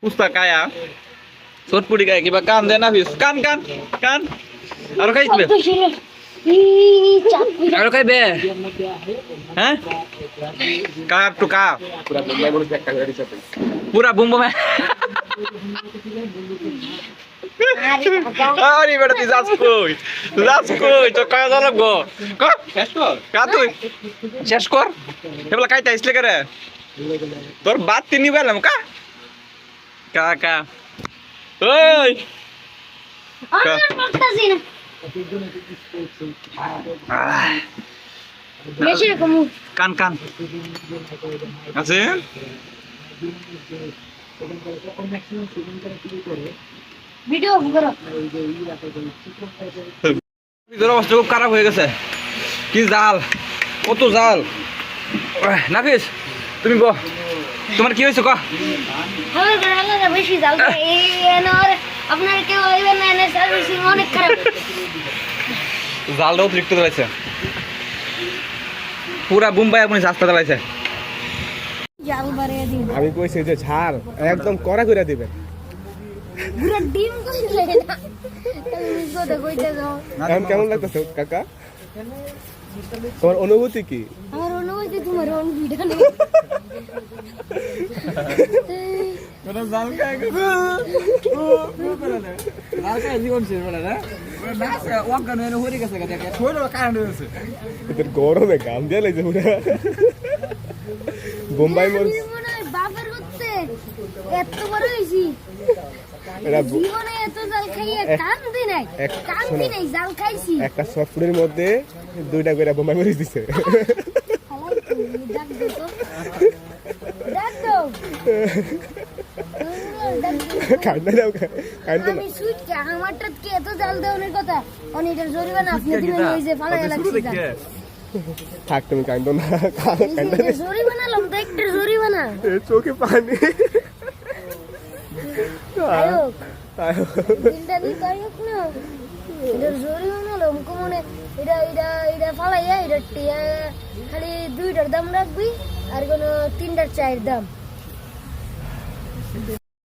পুস্তা কায়া চটপুটি কায়া কিবা কান দে না ফিস কান কান কান আর খাইবে আর খাইবে হ্যাঁ কা টু কা পুরা বুম বুম আরে বেটা তুই যাস কই তো কায়া যা লাগবো ক শেষ কর কা তুই শেষ কর এবলা কাইতা আইছলে করে তোর বাত তিনি বেলাম কা কা কা ওই আমার পড়তাছি না বেশি রকম কান কান আছে ভিডিও করো ভিতর অবস্থা খুব খারাপ হয়ে গেছে কি জাল কত জাল নাফিস তুমি গো তোমার কি হয়েছে ক আমার গালাটা বেশি জাল এই এনর আপনার কেউ হইবে না এনে সার্ভিসিং অনেক খারাপ জালটা অতিরিক্ত চালাইছে পুরা বুম্বাই আপনি রাস্তা চালাইছে জাল বাড়িয়ে দিন আমি কইছি যে ঝাল একদম কড়া করে দিবেন পুরো ডিম কইলে না তুমি কথা কইতে যাও এখন কেমন লাগতেছে কাকা তোমার অনুভূতি কি আমার অনুভূতি তোমার ভিডিও নেই তোরা জাল খায় গেছে জাল খায় জীবন শেষ বলে না না ওয়াকা নয় হরি গেছে দেখে ছোট কারণ হয়েছে এদের গরমে গাম দিয়ে লাগছে পুরো বোম্বাই মোর বাপের করতে এত বড় হইছি জীবনে এত জাল খাইয়ে কান্দি নাই কান্দি নাই জাল খাইছি একটা শর্ট ফুডের মধ্যে দুইটা করে বোম্বাই মরিচ দিছে ডাক দে তো ডাক দাও কান্দা দাও কান্দা আমি সুইট কে আমারটা কি এত জাল দেওয়ার কথা অনেকটার জরিমানা আপনি দিবেন ওই যে ফালা লাগছে থাক তুমি কান্দো না কান্দা জরিমানা লম তো একটা জরিমানা চোখে পানি আয়ো আয়ো বিলটা দি তাইক না এটা জরিমানা লম কোমনে এটা ফালাইয়া এটা টিয়া খালি দুইটার দাম রাখবি আর কোন তিনটার চায়ের দাম